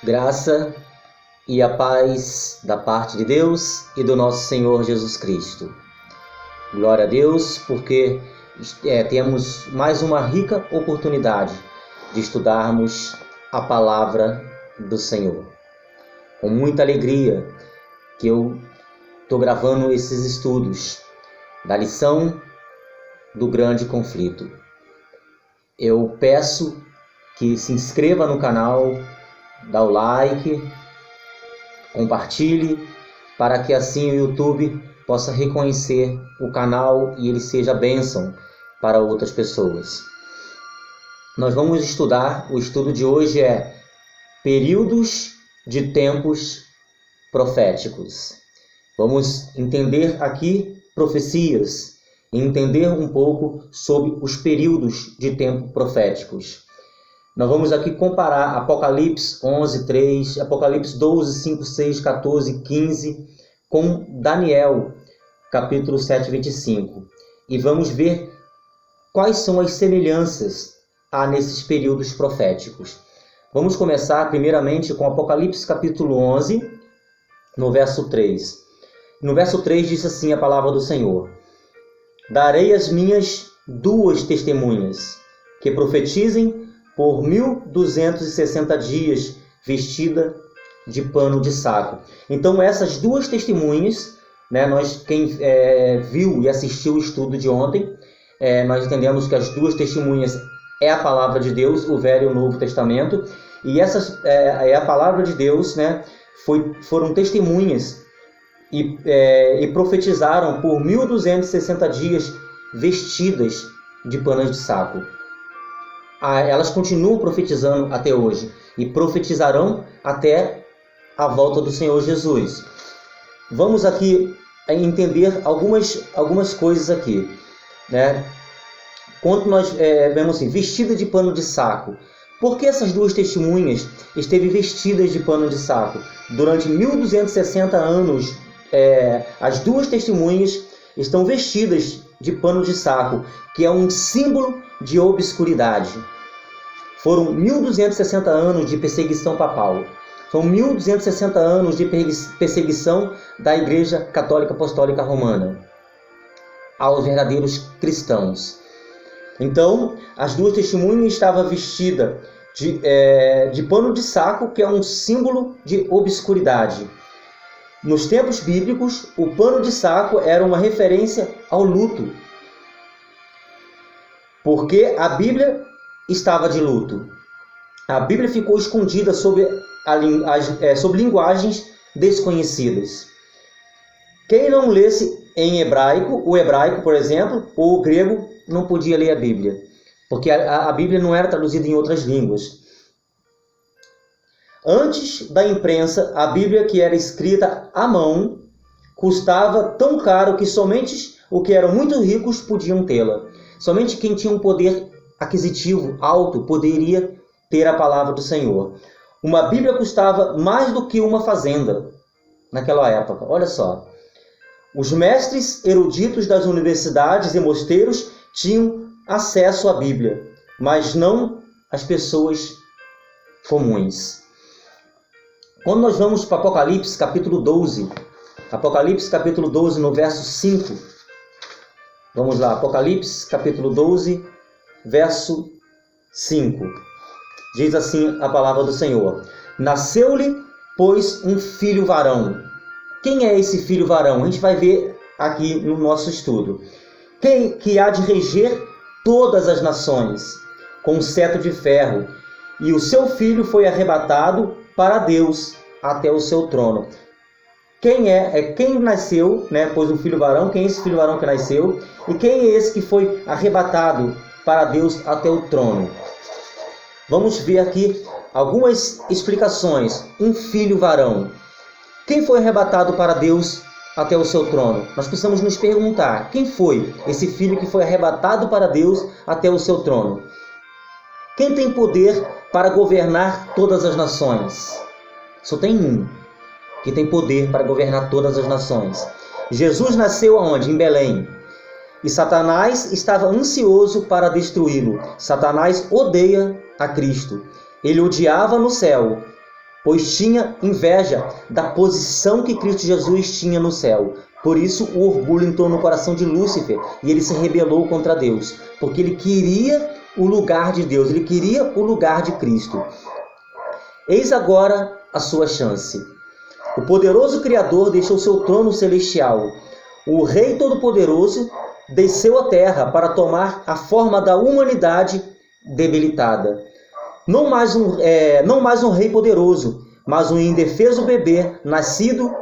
Graça e a paz da parte de Deus e do nosso Senhor Jesus Cristo. Glória a Deus, porque temos mais uma rica oportunidade de estudarmos a palavra do Senhor. Com muita alegria que eu estou gravando esses estudos da lição do grande conflito. Eu peço que se inscreva no canal, dá o like, compartilhe, para que assim o YouTube possa reconhecer o canal e ele seja bênção para outras pessoas. Nós vamos estudar, o estudo de hoje é períodos de tempos proféticos. Vamos entender aqui profecias e entender um pouco sobre os períodos de tempo proféticos. Nós vamos aqui comparar Apocalipse 11, 3, Apocalipse 12, 5, 6, 14, 15 com Daniel, capítulo 7, 25. E vamos ver quais são as semelhanças nesses períodos proféticos. Vamos começar primeiramente com Apocalipse capítulo 11, no verso 3. No verso 3 diz assim a palavra do Senhor: Darei as minhas duas testemunhas, que profetizem por 1260 dias, vestida de pano de saco. Então essas duas testemunhas, quem viu e assistiu o estudo de ontem, nós entendemos que as duas testemunhas é a palavra de Deus, o Velho e o Novo Testamento, e essas é a palavra de Deus, foram testemunhas e profetizaram por 1260 dias vestidas de panos de saco. Elas continuam profetizando até hoje e profetizarão até a volta do Senhor Jesus. Vamos aqui entender algumas coisas aqui, Quando nós vemos assim, vestida de pano de saco, por que essas duas testemunhas esteve vestidas de pano de saco? Durante 1260 anos, as duas testemunhas estão vestidas de pano de saco, que é um símbolo de obscuridade. Foram 1260 anos de perseguição papal. São 1260 anos de perseguição da Igreja Católica Apostólica Romana aos verdadeiros cristãos. Então, as duas testemunhas estavam vestidas de pano de saco, que é um símbolo de obscuridade. Nos tempos bíblicos, o pano de saco era uma referência ao luto, porque a Bíblia estava de luto. A Bíblia ficou escondida sob linguagens desconhecidas. Quem não lesse em hebraico, o hebraico, por exemplo, ou o grego, não podia ler a Bíblia, porque a Bíblia não era traduzida em outras línguas. Antes da imprensa, a Bíblia, que era escrita à mão, custava tão caro que somente os que eram muito ricos podiam tê-la. Somente quem tinha um poder aquisitivo alto poderia ter a palavra do Senhor. Uma Bíblia custava mais do que uma fazenda naquela época. Olha só. Os mestres eruditos das universidades e mosteiros tinham acesso à Bíblia, mas não as pessoas comuns. Quando nós vamos para Apocalipse capítulo 12, no verso 5, vamos lá, Apocalipse capítulo 12, verso 5, diz assim a palavra do Senhor: Nasceu-lhe, pois, um filho varão. Quem é esse filho varão? A gente vai ver aqui no nosso estudo. Quem que há de reger todas as nações com um cetro de ferro, e o seu filho foi arrebatado para Deus até o seu trono. Quem quem nasceu, pois um filho varão, quem é esse filho varão que nasceu? E quem é esse que foi arrebatado para Deus até o trono? Vamos ver aqui algumas explicações. Um filho varão. Quem foi arrebatado para Deus até o seu trono? Nós precisamos nos perguntar, quem foi esse filho que foi arrebatado para Deus até o seu trono? Quem tem poder para governar todas as nações? Só tem um que tem poder para governar todas as nações. Jesus nasceu aonde? Em Belém. E Satanás estava ansioso para destruí-lo. Satanás odeia a Cristo. Ele odiava no céu pois tinha inveja da posição que Cristo Jesus tinha no céu. Por isso o orgulho entrou no coração de Lúcifer e ele se rebelou contra Deus, porque ele queria o lugar de Deus, ele queria o lugar de Cristo. Eis agora a sua chance. O poderoso Criador deixou seu trono celestial. O Rei Todo-Poderoso desceu à terra para tomar a forma da humanidade debilitada. Não mais um rei poderoso, mas um indefeso bebê nascido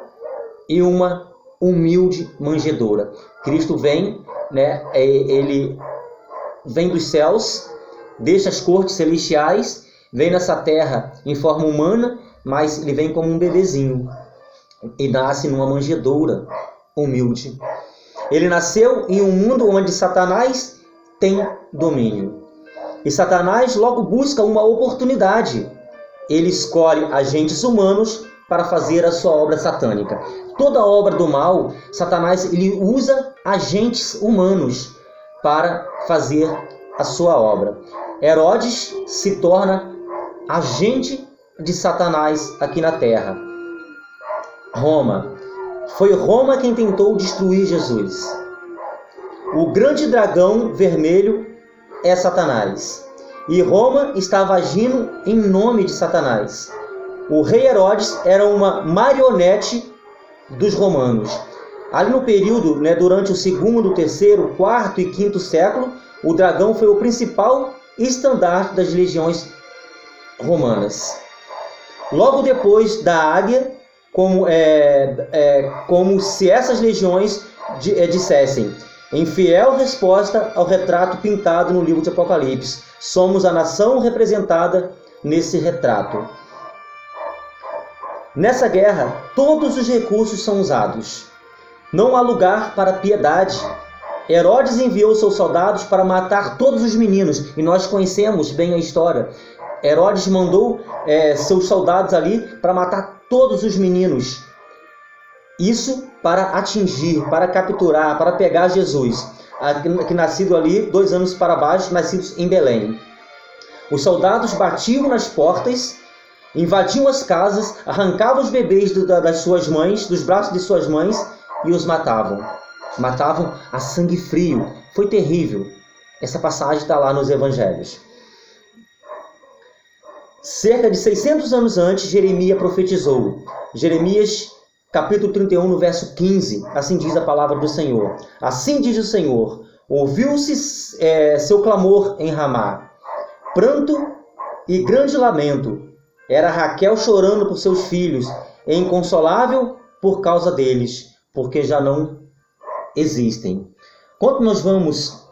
em uma humilde manjedoura. Cristo vem, ele vem dos céus, deixa as cortes celestiais, vem nessa terra em forma humana, mas ele vem como um bebezinho e nasce numa manjedoura humilde. Ele nasceu em um mundo onde Satanás tem domínio. E Satanás logo busca uma oportunidade. Ele escolhe agentes humanos para fazer a sua obra satânica. Toda obra do mal, Satanás ele usa agentes humanos para fazer a sua obra. Herodes se torna agente de Satanás aqui na terra. Roma. Foi Roma quem tentou destruir Jesus. O grande dragão vermelho é Satanás. E Roma estava agindo em nome de Satanás. O rei Herodes era uma marionete dos romanos. Ali no período, durante o segundo, terceiro, quarto e quinto século, o dragão foi o principal estandarte das legiões romanas. Logo depois da águia, como se essas legiões dissessem, em fiel resposta ao retrato pintado no livro de Apocalipse, somos a nação representada nesse retrato. Nessa guerra, todos os recursos são usados. Não há lugar para piedade. Herodes enviou seus soldados para matar todos os meninos, e nós conhecemos bem a história. Herodes mandou seus soldados ali para matar todos os meninos. Isso para atingir, para capturar, para pegar Jesus, que nascido ali 2 anos para baixo, nascidos em Belém. Os soldados batiam nas portas, invadiam as casas, arrancavam os bebês das suas mães, dos braços de suas mães e os matavam. Matavam a sangue frio. Foi terrível. Essa passagem está lá nos evangelhos. Cerca de 600 anos antes, Jeremias profetizou. Jeremias, capítulo 31, no verso 15. Assim diz a palavra do Senhor. Assim diz o Senhor: ouviu-se seu clamor em Ramá, pranto e grande lamento. Era Raquel chorando por seus filhos, e inconsolável por causa deles, porque já não existem. Quando nós vamos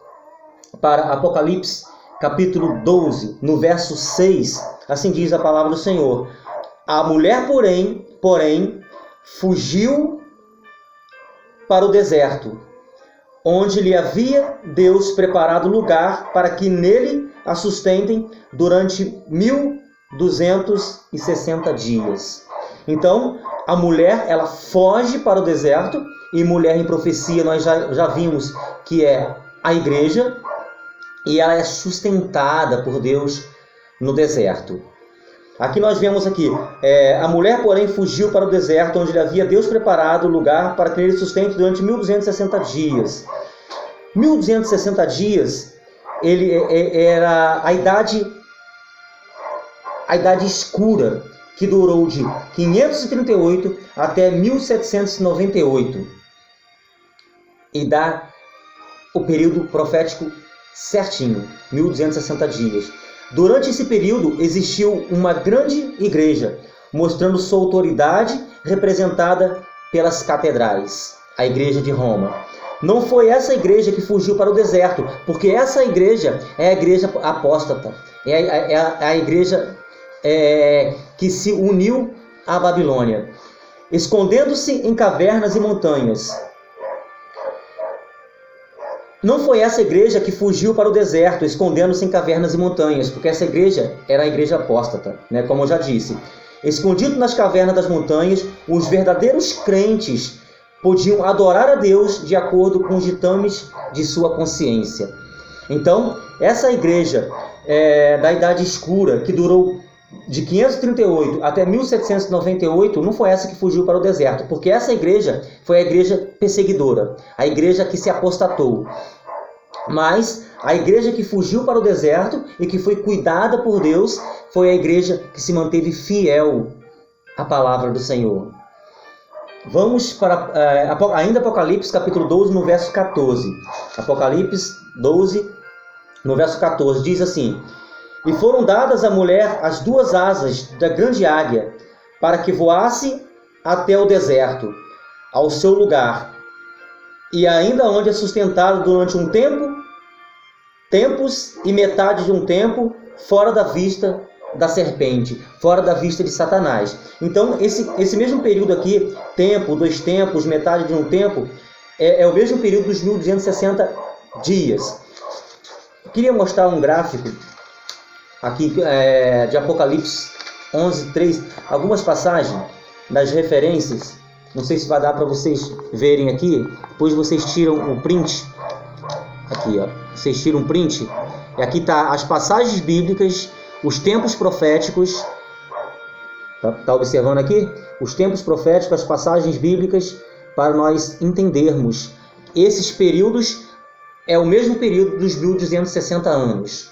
para Apocalipse, capítulo 12, no verso 6, assim diz a palavra do Senhor: a mulher, porém, fugiu para o deserto, onde lhe havia Deus preparado lugar para que nele a sustentem durante 1260 dias. Então, a mulher, ela foge para o deserto, e mulher em profecia nós já vimos que é a igreja, e ela é sustentada por Deus no deserto. Aqui nós vemos a mulher, porém, fugiu para o deserto, onde lhe havia Deus preparado lugar para que ele sustente durante 1260 dias. 1260 dias era a idade escura, que durou de 538 até 1798. E dá o período profético certinho, 1260 dias. Durante esse período existiu uma grande igreja, mostrando sua autoridade representada pelas catedrais, a igreja de Roma. Não foi essa igreja que fugiu para o deserto, porque essa igreja é a igreja apóstata, é a igreja que se uniu à Babilônia, escondendo-se em cavernas e montanhas. Não foi essa igreja que fugiu para o deserto, escondendo-se em cavernas e montanhas, porque essa igreja era a igreja apóstata, como eu já disse. Escondido nas cavernas das montanhas, os verdadeiros crentes podiam adorar a Deus de acordo com os ditames de sua consciência. Então, essa igreja da Idade Escura, que durou de 538 até 1798 não foi essa que fugiu para o deserto, porque essa igreja foi a igreja perseguidora, a igreja que se apostatou. Mas a igreja que fugiu para o deserto e que foi cuidada por Deus foi a igreja que se manteve fiel à palavra do Senhor. Vamos para ainda Apocalipse capítulo 12, no verso 14. Apocalipse 12, no verso 14, diz assim: E foram dadas à mulher as duas asas da grande águia, para que voasse até o deserto, ao seu lugar, e ainda onde é sustentado durante um tempo, tempos e metade de um tempo, fora da vista da serpente, fora da vista de Satanás. Então, esse mesmo período aqui, tempo, 2 tempos, metade de um tempo, é o mesmo período dos 1260 dias. Eu queria mostrar um gráfico aqui de Apocalipse 11, 3, algumas passagens das referências. Não sei se vai dar para vocês verem aqui. Depois vocês tiram o print. Aqui, ó. Vocês tiram um print. E aqui tá as passagens bíblicas, os tempos proféticos. Tá observando aqui? Os tempos proféticos, as passagens bíblicas, para nós entendermos. Esses períodos é o mesmo período dos 1260 anos.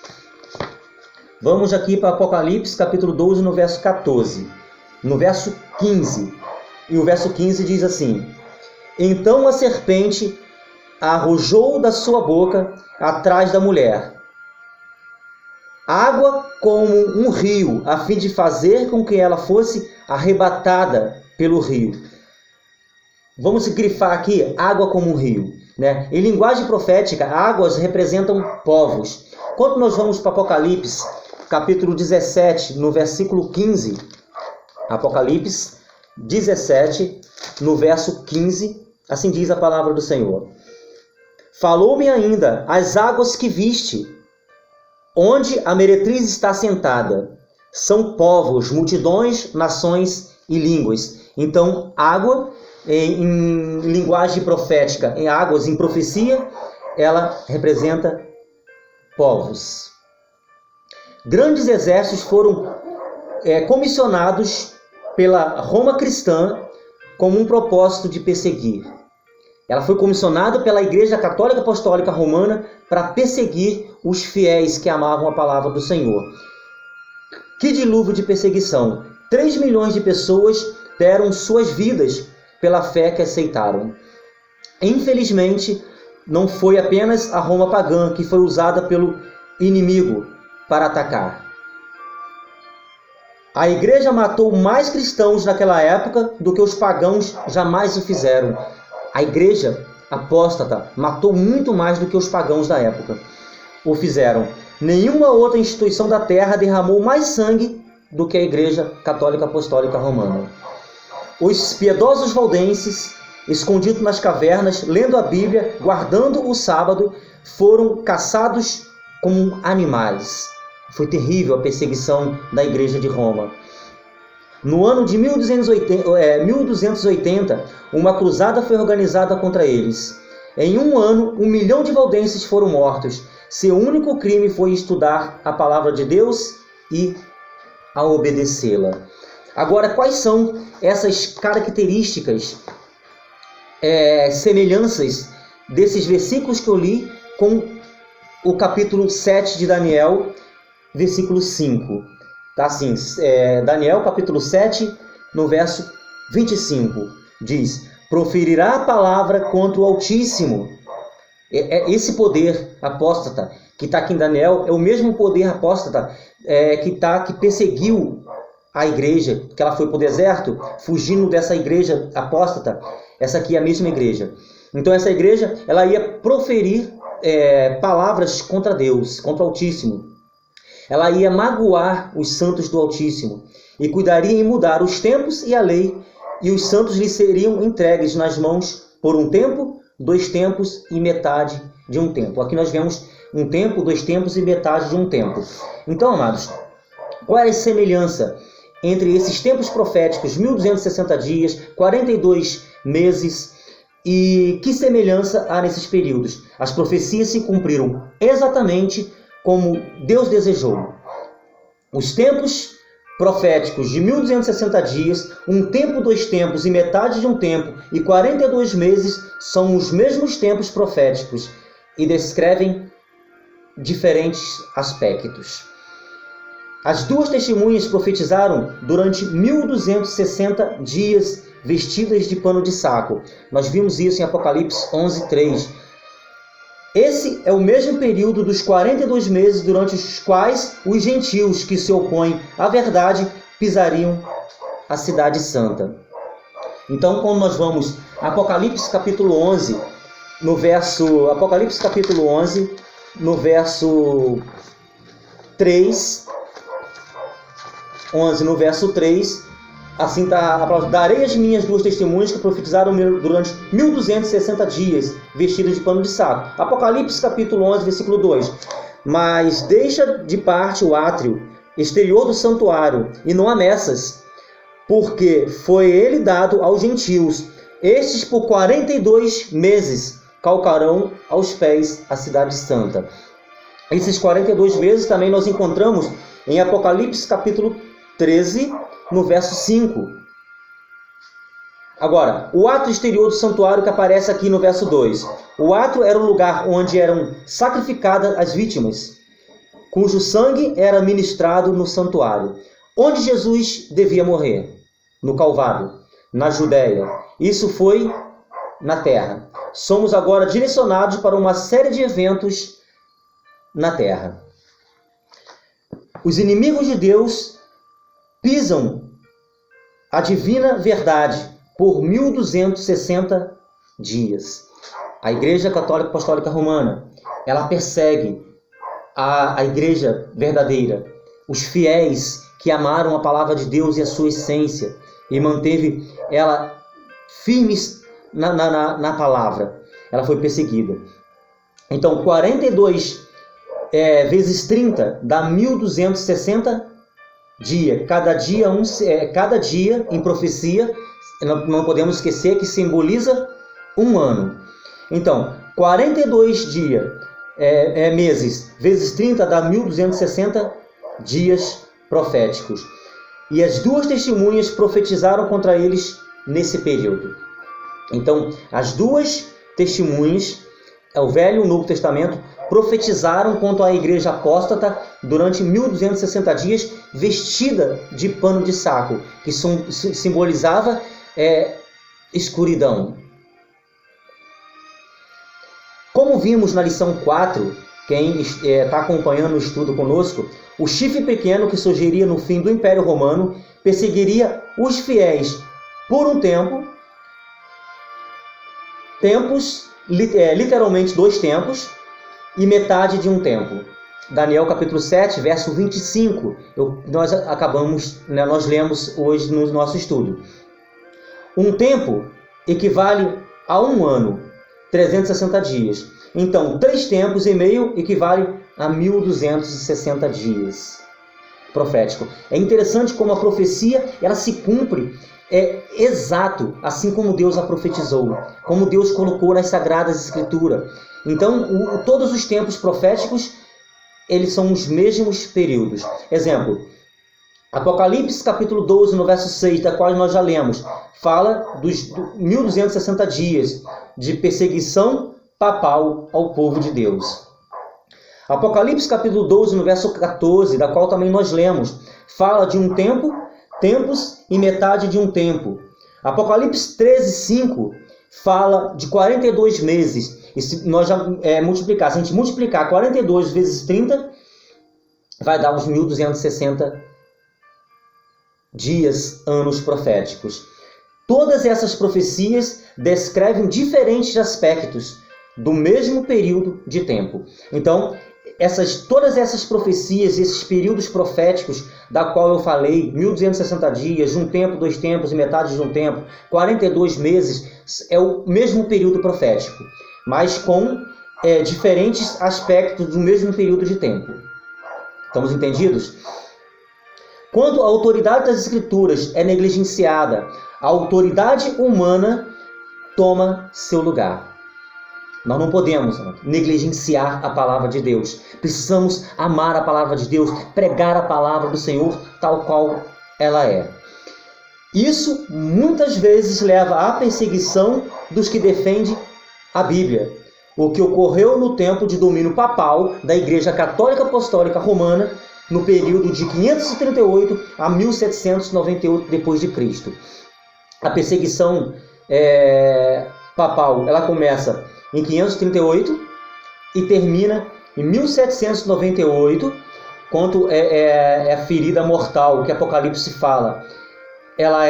Vamos aqui para Apocalipse, capítulo 12, no verso 14. No verso 15. E o verso 15 diz assim: Então a serpente arrojou da sua boca atrás da mulher água como um rio, a fim de fazer com que ela fosse arrebatada pelo rio. Vamos grifar aqui, água como um rio, né? Em linguagem profética, águas representam povos. Quando nós vamos para Apocalipse, capítulo 17, no versículo 15, Apocalipse 17, no verso 15, assim diz a palavra do Senhor: Falou-me ainda as águas que viste, onde a meretriz está sentada, são povos, multidões, nações e línguas. Então, água, em linguagem profética, em águas, em profecia, ela representa povos. Grandes exércitos foram comissionados pela Roma cristã como um propósito de perseguir. Ela foi comissionada pela Igreja Católica Apostólica Romana para perseguir os fiéis que amavam a palavra do Senhor. Que dilúvio de perseguição! 3 milhões de pessoas deram suas vidas pela fé que aceitaram. Infelizmente, não foi apenas a Roma pagã que foi usada pelo inimigo para atacar. A igreja matou mais cristãos naquela época do que os pagãos jamais o fizeram. A igreja apóstata matou muito mais do que os pagãos da época o fizeram. Nenhuma outra instituição da terra derramou mais sangue do que a Igreja Católica Apostólica Romana. Os piedosos valdenses, escondidos nas cavernas, lendo a Bíblia, guardando o sábado, foram caçados como animais. Foi terrível a perseguição da Igreja de Roma. No ano de 1280, uma cruzada foi organizada contra eles. Em um ano, 1 milhão de valdenses foram mortos. Seu único crime foi estudar a palavra de Deus e a obedecê-la. Agora, quais são essas características, semelhanças desses versículos que eu li com o capítulo 7 de Daniel, versículo 5? Tá assim, Daniel capítulo 7, no verso 25, diz: proferirá a palavra contra o Altíssimo. Esse poder apóstata que está aqui em Daniel é o mesmo poder apóstata que perseguiu a igreja, que ela foi para o deserto, fugindo dessa igreja apóstata. Essa aqui é a mesma igreja. Então essa igreja, ela ia proferir palavras contra Deus, contra o Altíssimo. Ela ia magoar os santos do Altíssimo e cuidaria em mudar os tempos e a lei, e os santos lhe seriam entregues nas mãos por um tempo, 2 tempos e metade de um tempo. Aqui nós vemos um tempo, 2 tempos e metade de um tempo. Então, amados, qual é a semelhança entre esses tempos proféticos, 1260 dias, 42 meses, e que semelhança há nesses períodos? As profecias se cumpriram exatamente como Deus desejou. Os tempos proféticos de 1260 dias, um tempo, 2 tempos e metade de um tempo e 42 meses são os mesmos tempos proféticos e descrevem diferentes aspectos. As duas testemunhas profetizaram durante 1260 dias vestidas de pano de saco. Nós vimos isso em Apocalipse 11:3. Esse é o mesmo período dos 42 meses durante os quais os gentios que se opõem à verdade pisariam a cidade santa. Então, quando nós vamos a Apocalipse capítulo 11, no verso 3, 11, no verso 3, assim está a palavra: darei as minhas duas testemunhas que profetizaram durante 1260 dias, vestidas de pano de saco. Apocalipse capítulo 11, versículo 2. Mas deixa de parte o átrio exterior do santuário, e não há messas, porque foi ele dado aos gentios. Estes por 42 meses calcarão aos pés a cidade santa. Esses 42 meses também nós encontramos em Apocalipse capítulo 13, no verso 5. Agora, o átrio exterior do santuário que aparece aqui no verso 2. O átrio era o lugar onde eram sacrificadas as vítimas, cujo sangue era ministrado no santuário. Onde Jesus devia morrer? No Calvário, na Judéia. Isso foi na terra. Somos agora direcionados para uma série de eventos na terra. Os inimigos de Deus pisam a divina verdade por 1260 dias. A Igreja Católica Apostólica Romana, ela persegue a Igreja verdadeira, os fiéis que amaram a palavra de Deus e a sua essência, e manteve ela firmes na palavra. Ela foi perseguida. Então, 42 vezes 30 dá 1260 dias. Cada dia em profecia, não podemos esquecer que simboliza um ano. Então, 42 meses vezes 30 dá 1260 dias proféticos. E as duas testemunhas profetizaram contra eles nesse período. Então, as duas testemunhas, o Velho e o Novo Testamento, profetizaram contra a igreja apóstata durante 1260 dias, vestida de pano de saco, que simbolizava escuridão. Como vimos na lição 4, quem está acompanhando o estudo conosco, o chifre pequeno que surgiria no fim do Império Romano perseguiria os fiéis por um tempo, literalmente 2 tempos, e metade de um tempo. Daniel capítulo 7, verso 25, nós lemos hoje no nosso estudo. Um tempo equivale a um ano, 360 dias. Então, 3 tempos e meio equivale a 1260 dias. Profético. É interessante como a profecia ela se cumpre exato, assim como Deus a profetizou, como Deus colocou nas Sagradas Escrituras. Então, todos os tempos proféticos, eles são os mesmos períodos. Exemplo, Apocalipse capítulo 12, no verso 6, da qual nós já lemos, fala dos 1260 dias de perseguição papal ao povo de Deus. Apocalipse capítulo 12, no verso 14, da qual também nós lemos, fala de um tempo, tempos e metade de um tempo. Apocalipse 13, 5 fala de 42 meses. E se nós já se a gente multiplicar 42 vezes 30, vai dar uns 1260 dias, anos proféticos. Todas essas profecias descrevem diferentes aspectos do mesmo período de tempo. Então, todas essas profecias, esses períodos proféticos, da qual eu falei, 1260 dias, um tempo, 2 tempos e metade de um tempo, 42 meses, é o mesmo período profético, mas com diferentes aspectos do mesmo período de tempo. Estamos entendidos? Quando a autoridade das Escrituras é negligenciada, a autoridade humana toma seu lugar. Nós não podemos negligenciar a palavra de Deus. Precisamos amar a palavra de Deus, pregar a palavra do Senhor tal qual ela é. Isso muitas vezes leva à perseguição dos que defendem a Bíblia, o que ocorreu no tempo de domínio papal da Igreja Católica Apostólica Romana, no período de 538 a 1798 d.C. A perseguição papal, ela começa em 538 e termina em 1798, quando a ferida mortal que Apocalipse fala. Ela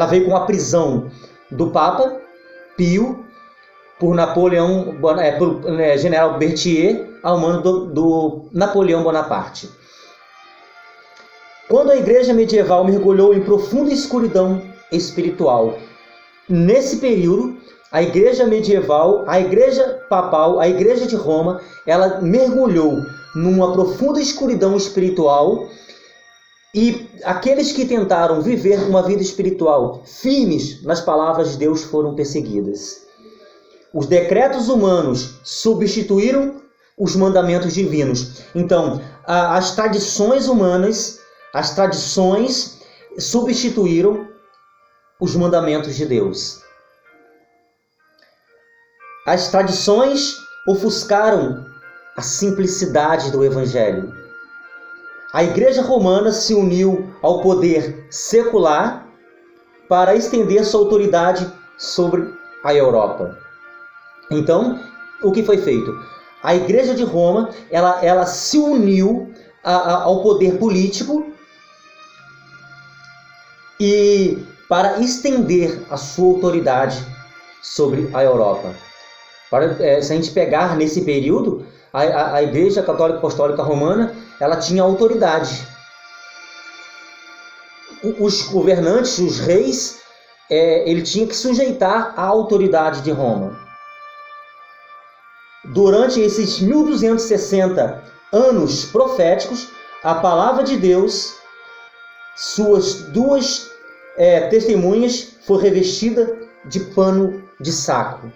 veio com a prisão do Papa Pio por Napoleão, pelo general Berthier, ao mando do Napoleão Bonaparte. Quando a igreja medieval mergulhou em profunda escuridão espiritual, nesse período, a igreja medieval, a igreja papal, a igreja de Roma, ela mergulhou numa profunda escuridão espiritual. E aqueles que tentaram viver uma vida espiritual firmes nas palavras de Deus foram perseguidas. Os decretos humanos substituíram os mandamentos divinos. Então, as tradições humanas, as tradições substituíram os mandamentos de Deus. As tradições ofuscaram a simplicidade do Evangelho. A Igreja Romana se uniu ao poder secular para estender sua autoridade sobre a Europa. Então, o que foi feito? A Igreja de Roma, ela se uniu ao poder político e para estender a sua autoridade sobre a Europa. Se a gente pegar nesse período, a Igreja Católica Apostólica Romana, ela tinha autoridade. Os governantes, os reis, ele tinha que sujeitar à autoridade de Roma. Durante esses 1260 anos proféticos, a palavra de Deus, suas duas testemunhas, foi revestida de pano de saco.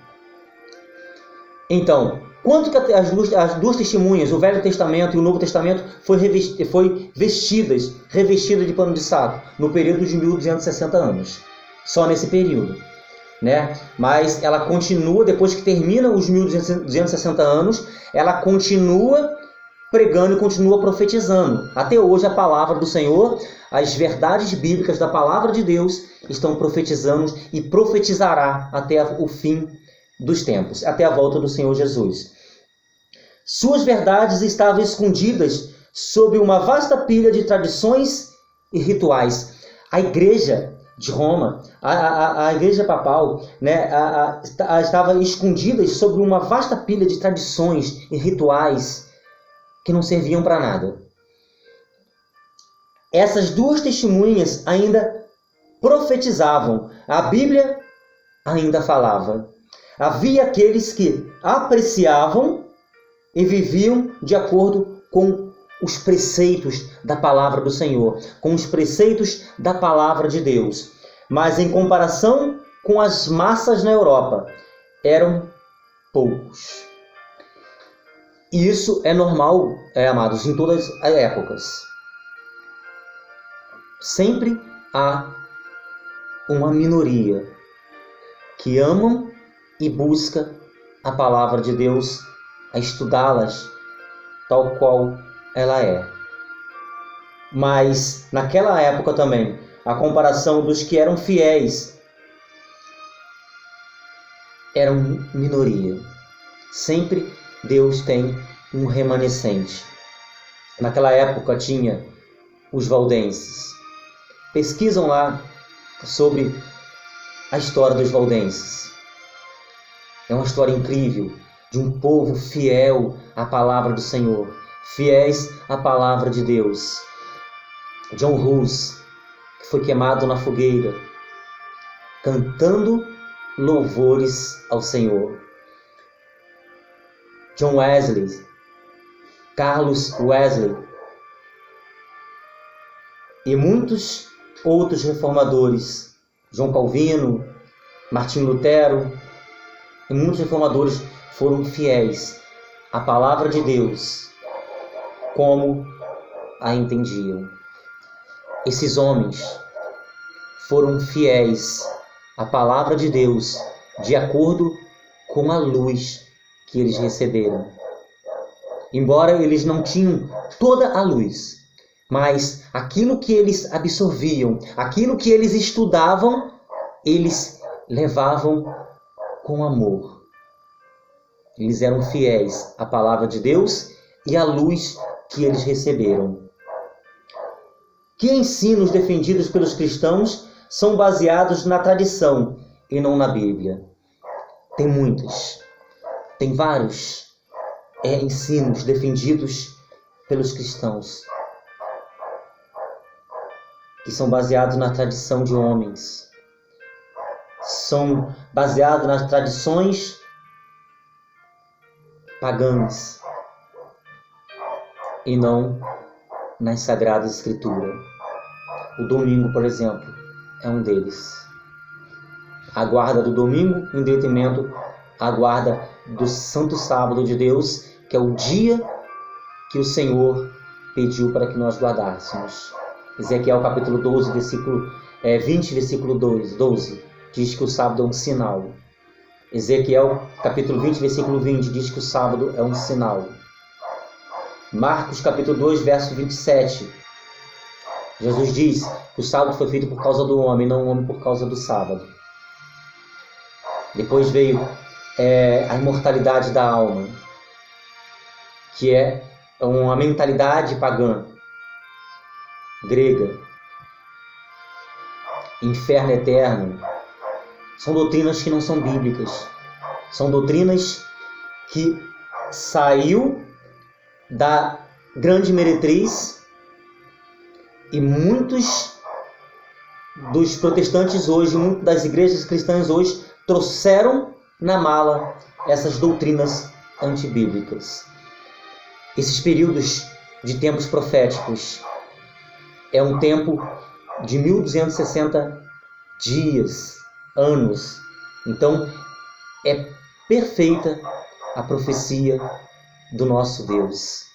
Então, quanto que as duas testemunhas, o Velho Testamento e o Novo Testamento, foi revestidas de pano de saco no período de 1260 anos. Só nesse período, né? Mas ela continua, depois que termina os 1260 anos, ela continua pregando e continua profetizando. Até hoje a palavra do Senhor, as verdades bíblicas da palavra de Deus estão profetizando e profetizará até o fim dos tempos, até a volta do Senhor Jesus. Suas verdades estavam escondidas sob uma vasta pilha de tradições e rituais. A igreja de Roma, a igreja papal, né, estava escondida sob uma vasta pilha de tradições e rituais que não serviam para nada. Essas duas testemunhas ainda profetizavam, a Bíblia ainda falava. Havia aqueles que apreciavam e viviam de acordo com os preceitos da palavra do Senhor, com os preceitos da palavra de Deus. Mas em comparação com as massas na Europa, eram poucos. E isso é normal, amados, em todas as épocas. Sempre há uma minoria que amam e busca a palavra de Deus, a estudá-las tal qual ela é. Mas naquela época também, a comparação dos que eram fiéis eram minoria. Sempre Deus tem um remanescente. Naquela época tinha os valdenses. Pesquisam lá sobre a história dos valdenses. É uma história incrível de um povo fiel à palavra do Senhor, fiéis à palavra de Deus. John Hus, que foi queimado na fogueira, cantando louvores ao Senhor. John Wesley, Carlos Wesley e muitos outros reformadores, João Calvino, Martim Lutero, e muitos reformadores foram fiéis à palavra de Deus como a entendiam. esses homens foram fiéis à palavra de Deus de acordo com a luz que eles receberam. Embora eles não tinham toda a luz, mas aquilo que eles absorviam, aquilo que eles estudavam, eles levavam com amor. Eles eram fiéis à palavra de Deus e à luz que eles receberam. Que ensinos defendidos pelos cristãos são baseados na tradição e não na Bíblia? Tem muitos, tem vários ensinos defendidos pelos cristãos que são baseados na tradição de homens, são baseados nas tradições pagãs e não nas Sagradas Escrituras. O domingo, por exemplo, é um deles. A guarda do domingo em detrimento à guarda do Santo Sábado de Deus, que é o dia que o Senhor pediu para que nós guardássemos. Ezequiel capítulo 12, versículo 20, versículo 12, diz que o sábado é um sinal. Ezequiel capítulo 20, versículo 20, diz que o sábado é um sinal. Marcos capítulo 2, verso 27, Jesus diz que o sábado foi feito por causa do homem, não o homem por causa do sábado. Depois veio a imortalidade da alma, que é uma mentalidade pagã, grega. Inferno eterno. São doutrinas que não são bíblicas. São doutrinas que saiu da grande meretriz e muitos dos protestantes hoje, muitas das igrejas cristãs hoje, trouxeram na mala essas doutrinas antibíblicas. Esses períodos de tempos proféticos é um tempo de 1260 dias, anos. Então, é perfeita a profecia do nosso Deus.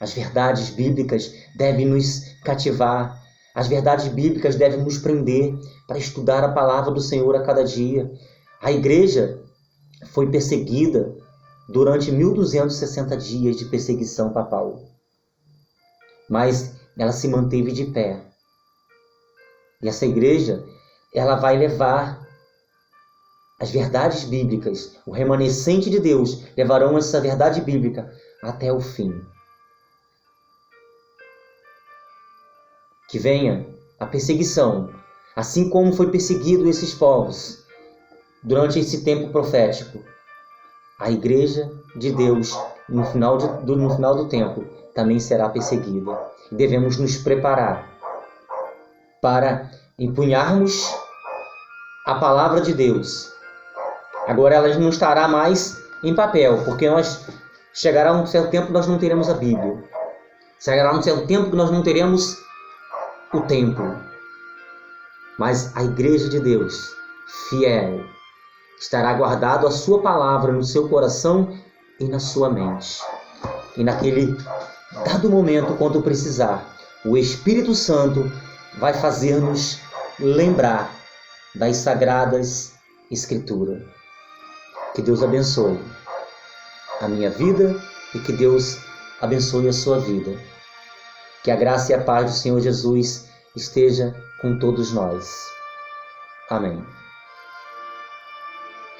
As verdades bíblicas devem nos cativar. As verdades bíblicas devem nos prender para estudar a palavra do Senhor a cada dia. A igreja foi perseguida durante 1260 dias de perseguição papal. Mas ela se manteve de pé. E essa igreja, ela vai levar as verdades bíblicas, o remanescente de Deus, levarão essa verdade bíblica até o fim. Que venha a perseguição, assim como foi perseguido esses povos durante esse tempo profético. A igreja de Deus, no final do tempo, também será perseguida. E devemos nos preparar para empunharmos a palavra de Deus. Agora ela não estará mais em papel, porque chegará um certo tempo que nós não teremos a Bíblia. Chegará um certo tempo que nós não teremos o templo. Mas a igreja de Deus, fiel, estará guardado a sua palavra no seu coração e na sua mente. E naquele dado momento, quando precisar, o Espírito Santo vai fazer-nos lembrar das Sagradas Escrituras. Que Deus abençoe a minha vida e que Deus abençoe a sua vida. Que a graça e a paz do Senhor Jesus esteja com todos nós. Amém.